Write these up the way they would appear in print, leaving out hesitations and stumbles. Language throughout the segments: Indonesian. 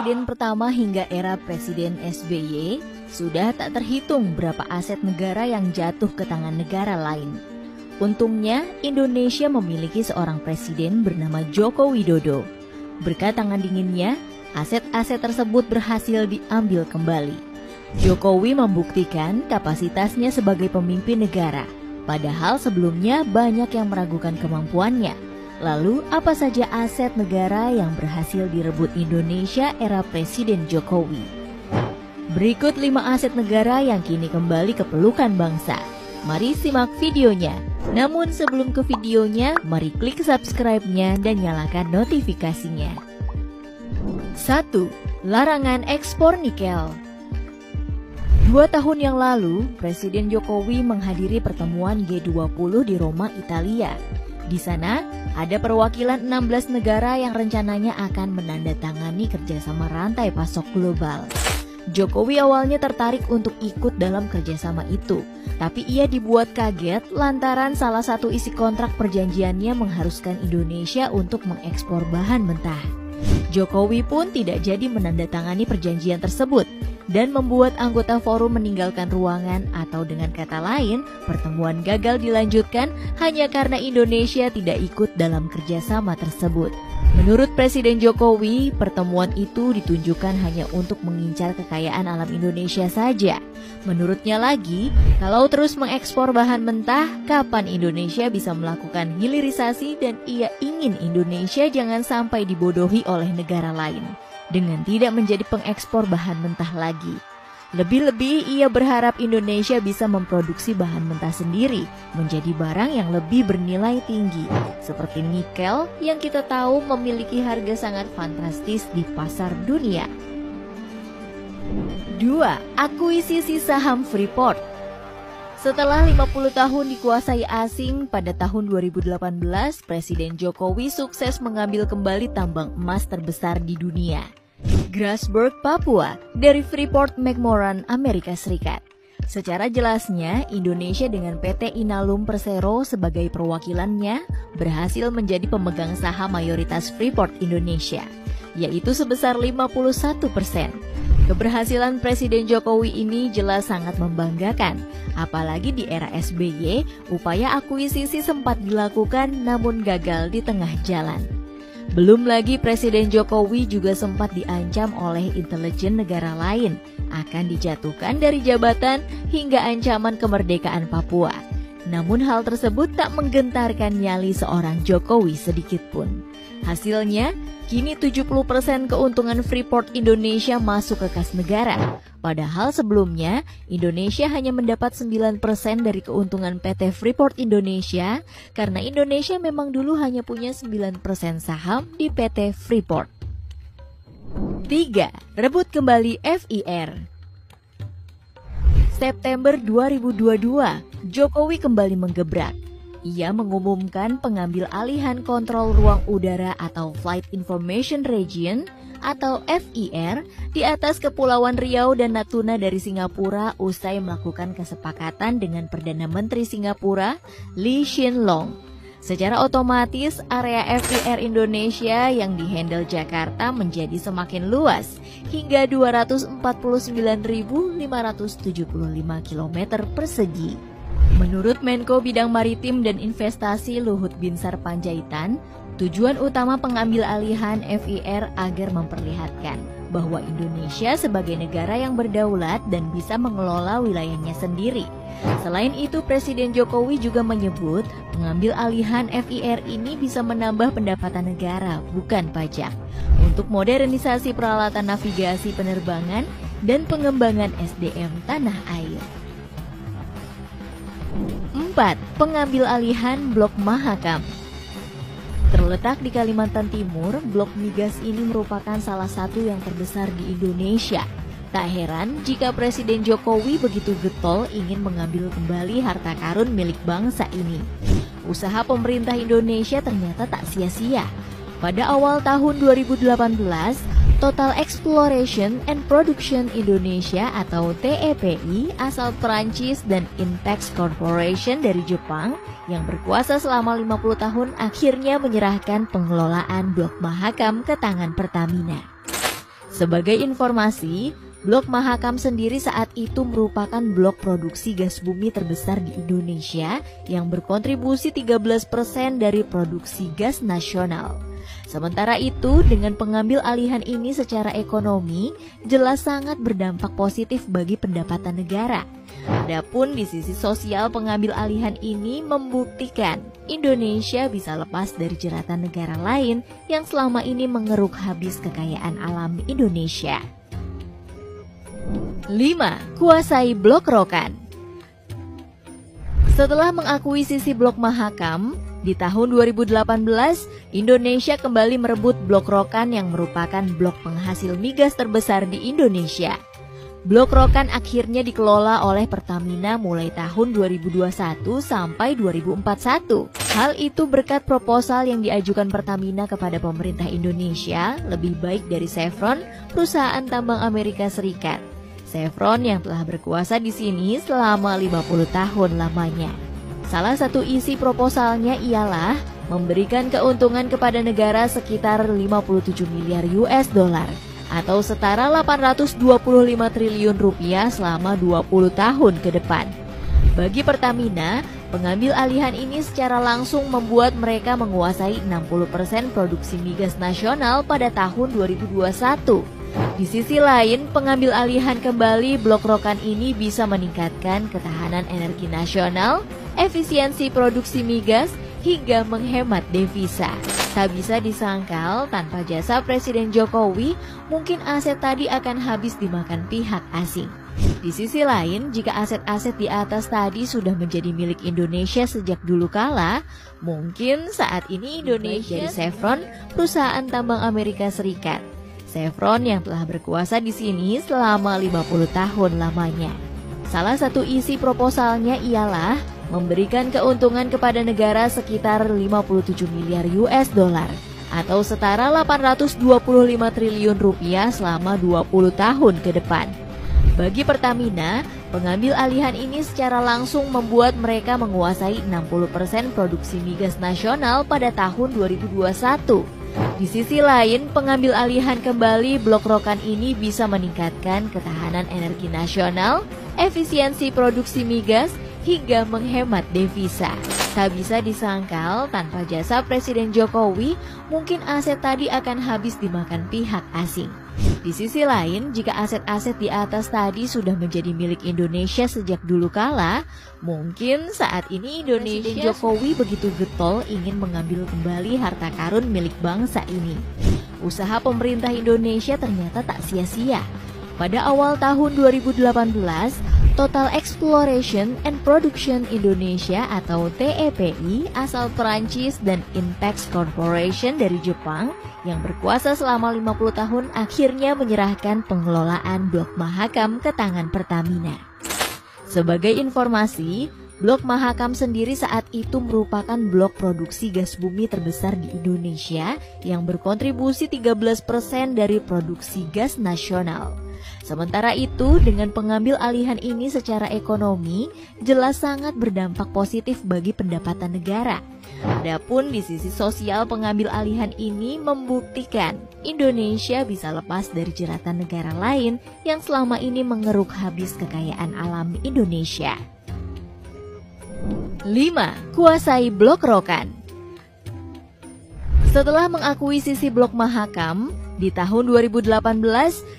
presiden pertama hingga era Presiden SBY, sudah tak terhitung berapa aset negara yang jatuh ke tangan negara lain. Untungnya, Indonesia memiliki seorang presiden bernama Joko Widodo. Berkat tangan dinginnya, aset-aset tersebut berhasil diambil kembali. Jokowi membuktikan kapasitasnya sebagai pemimpin negara, padahal sebelumnya banyak yang meragukan kemampuannya. Lalu, apa saja aset negara yang berhasil direbut Indonesia era Presiden Jokowi? Berikut 5 aset negara yang kini kembali ke pelukan bangsa. Mari simak videonya. Namun sebelum ke videonya, mari klik subscribe-nya dan nyalakan notifikasinya. 1. Larangan ekspor nikel. 2 tahun yang lalu, Presiden Jokowi menghadiri pertemuan G20 di Roma, Italia. Di sana, ada perwakilan 16 negara yang rencananya akan menandatangani kerjasama rantai pasok global. Jokowi awalnya tertarik untuk ikut dalam kerjasama itu, tapi ia dibuat kaget lantaran salah satu isi kontrak perjanjiannya mengharuskan Indonesia untuk mengekspor bahan mentah. Jokowi pun tidak jadi menandatangani perjanjian tersebut dan membuat anggota forum meninggalkan ruangan, atau dengan kata lain, pertemuan gagal dilanjutkan hanya karena Indonesia tidak ikut dalam kerjasama tersebut. Menurut Presiden Jokowi, pertemuan itu ditunjukkan hanya untuk mengincar kekayaan alam Indonesia saja. Menurutnya lagi, kalau terus mengekspor bahan mentah, kapan Indonesia bisa melakukan hilirisasi, dan ia ingin Indonesia jangan sampai dibodohi oleh negara lain dengan tidak menjadi pengekspor bahan mentah lagi. Lebih-lebih ia berharap Indonesia bisa memproduksi bahan mentah sendiri menjadi barang yang lebih bernilai tinggi, seperti nikel yang kita tahu memiliki harga sangat fantastis di pasar dunia. 2. Akuisisi saham Freeport. Setelah 50 tahun dikuasai asing, pada tahun 2018, Presiden Jokowi sukses mengambil kembali tambang emas terbesar di dunia, Grasberg, Papua, dari Freeport-McMoRan, Amerika Serikat. Secara jelasnya, Indonesia dengan PT Inalum Persero sebagai perwakilannya berhasil menjadi pemegang saham mayoritas Freeport Indonesia, yaitu sebesar 51%. Keberhasilan Presiden Jokowi ini jelas sangat membanggakan, apalagi di era SBY, upaya akuisisi sempat dilakukan namun gagal di tengah jalan. Belum lagi Presiden Jokowi juga sempat diancam oleh intelijen negara lain, akan dijatuhkan dari jabatan hingga ancaman kemerdekaan Papua. Namun hal tersebut tak menggentarkan nyali seorang Jokowi sedikitpun. Hasilnya, kini 70% keuntungan Freeport Indonesia masuk ke kas negara. Padahal sebelumnya, Indonesia hanya mendapat 9% dari keuntungan PT Freeport Indonesia karena Indonesia memang dulu hanya punya 9% saham di PT Freeport. 3. Rebut kembali FIR. September 2022, Jokowi kembali menggebrak. Ia mengumumkan pengambil alihan kontrol ruang udara atau Flight Information Region atau FIR di atas Kepulauan Riau dan Natuna dari Singapura usai melakukan kesepakatan dengan Perdana Menteri Singapura Lee Hsien Loong. Secara otomatis area FIR Indonesia yang dihandle Jakarta menjadi semakin luas hingga 249.575 km persegi. Menurut Menko Bidang Maritim dan Investasi Luhut Binsar Panjaitan, tujuan utama pengambil alihan FIR agar memperlihatkan bahwa Indonesia sebagai negara yang berdaulat dan bisa mengelola wilayahnya sendiri. Selain itu, Presiden Jokowi juga menyebut pengambil alihan FIR ini bisa menambah pendapatan negara, bukan pajak, untuk modernisasi peralatan navigasi penerbangan dan pengembangan SDM tanah air. 4. Pengambil alihan Blok Mahakam. Terletak di Kalimantan Timur, blok migas ini merupakan salah satu yang terbesar di Indonesia. Tak heran jika Presiden Jokowi begitu getol ingin mengambil kembali harta karun milik bangsa ini. Usaha pemerintah Indonesia ternyata tak sia-sia. Pada awal tahun 2018, Total Exploration and Production Indonesia atau TEPI asal Perancis dan Inpex Corporation dari Jepang yang berkuasa selama 50 tahun akhirnya menyerahkan pengelolaan Blok Mahakam ke tangan Pertamina. Sebagai informasi, Blok Mahakam sendiri saat itu merupakan blok produksi gas bumi terbesar di Indonesia yang berkontribusi 13% dari produksi gas nasional. Sementara itu, dengan pengambil alihan ini secara ekonomi, jelas sangat berdampak positif bagi pendapatan negara. Adapun di sisi sosial, pengambil alihan ini membuktikan Indonesia bisa lepas dari jeratan negara lain yang selama ini mengeruk habis kekayaan alam Indonesia. 5. Kuasai Blok Rokan. Setelah mengakuisisi Blok Mahakam, di tahun 2018, Indonesia kembali merebut Blok Rokan yang merupakan blok penghasil migas terbesar di Indonesia. Blok Rokan akhirnya dikelola oleh Pertamina mulai tahun 2021 sampai 2041. Hal itu berkat proposal yang diajukan Pertamina kepada pemerintah Indonesia lebih baik dari Chevron, perusahaan tambang Amerika Serikat. Chevron yang telah berkuasa di sini selama 50 tahun lamanya. Salah satu isi proposalnya ialah memberikan keuntungan kepada negara sekitar 57 miliar US dollar atau setara 825 triliun rupiah selama 20 tahun ke depan. Bagi Pertamina, pengambil alihan ini secara langsung membuat mereka menguasai 60% produksi migas nasional pada tahun 2021. Di sisi lain, pengambil alihan kembali Blok Rokan ini bisa meningkatkan ketahanan energi nasional, efisiensi produksi migas, hingga menghemat devisa. Tak bisa disangkal, tanpa jasa Presiden Jokowi, mungkin aset tadi akan habis dimakan pihak asing. Di sisi lain, jika aset-aset di atas tadi sudah menjadi milik Indonesia sejak dulu kala, mungkin saat ini Indonesia dari Chevron, perusahaan tambang Amerika Serikat. Chevron yang telah berkuasa di sini selama 50 tahun lamanya. Salah satu isi proposalnya ialah memberikan keuntungan kepada negara sekitar 57 miliar US dollar atau setara 825 triliun rupiah selama 20 tahun ke depan. Bagi Pertamina, pengambil alihan ini secara langsung membuat mereka menguasai 60% produksi migas nasional pada tahun 2021. Di sisi lain, pengambil alihan kembali Blok Rokan ini bisa meningkatkan ketahanan energi nasional, efisiensi produksi migas, hingga menghemat devisa. Tak bisa disangkal, tanpa jasa Presiden Jokowi, mungkin aset tadi akan habis dimakan pihak asing. Di sisi lain, jika aset-aset di atas tadi sudah menjadi milik Indonesia sejak dulu kala, mungkin saat ini Presiden Jokowi begitu getol ingin mengambil kembali harta karun milik bangsa ini. Usaha pemerintah Indonesia ternyata tak sia-sia. Pada awal tahun 2018, Total Exploration and Production Indonesia atau TEPI asal Perancis dan Intex Corporation dari Jepang yang berkuasa selama 50 tahun akhirnya menyerahkan pengelolaan Blok Mahakam ke tangan Pertamina. Sebagai informasi, Blok Mahakam sendiri saat itu merupakan blok produksi gas bumi terbesar di Indonesia yang berkontribusi 13% dari produksi gas nasional. Sementara itu, dengan pengambil alihan ini secara ekonomi, jelas sangat berdampak positif bagi pendapatan negara. Adapun di sisi sosial, pengambil alihan ini membuktikan Indonesia bisa lepas dari jeratan negara lain yang selama ini mengeruk habis kekayaan alam Indonesia. 5. Kuasai Blok Rokan. Setelah mengakuisisi Blok Mahakam, di tahun 2018,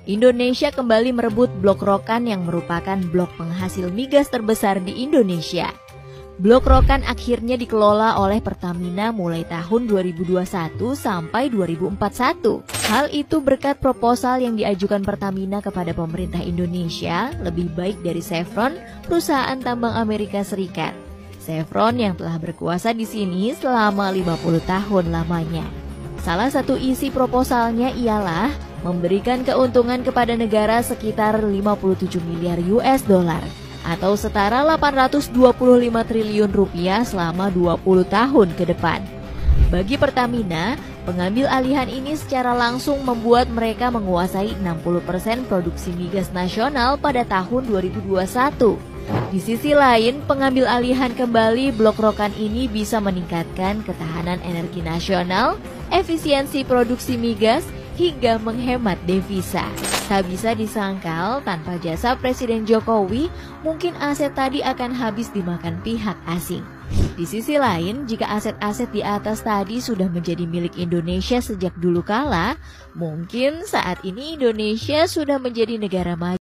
Indonesia kembali merebut Blok Rokan yang merupakan blok penghasil migas terbesar di Indonesia. Blok Rokan akhirnya dikelola oleh Pertamina mulai tahun 2021 sampai 2041. Hal itu berkat proposal yang diajukan Pertamina kepada pemerintah Indonesia lebih baik dari Chevron, perusahaan tambang Amerika Serikat. Chevron yang telah berkuasa di sini selama 50 tahun lamanya. Salah satu isi proposalnya ialah memberikan keuntungan kepada negara sekitar 57 miliar US dollar atau setara 825 triliun rupiah selama 20 tahun ke depan. Bagi Pertamina, pengambil alihan ini secara langsung membuat mereka menguasai 60% produksi migas nasional pada tahun 2021. Di sisi lain, pengambil alihan kembali Blok Rokan ini bisa meningkatkan ketahanan energi nasional, efisiensi produksi migas, hingga menghemat devisa. Tak bisa disangkal, tanpa jasa Presiden Jokowi, mungkin aset tadi akan habis dimakan pihak asing. Di sisi lain, jika aset-aset di atas tadi sudah menjadi milik Indonesia sejak dulu kala, mungkin saat ini Indonesia sudah menjadi negara maju.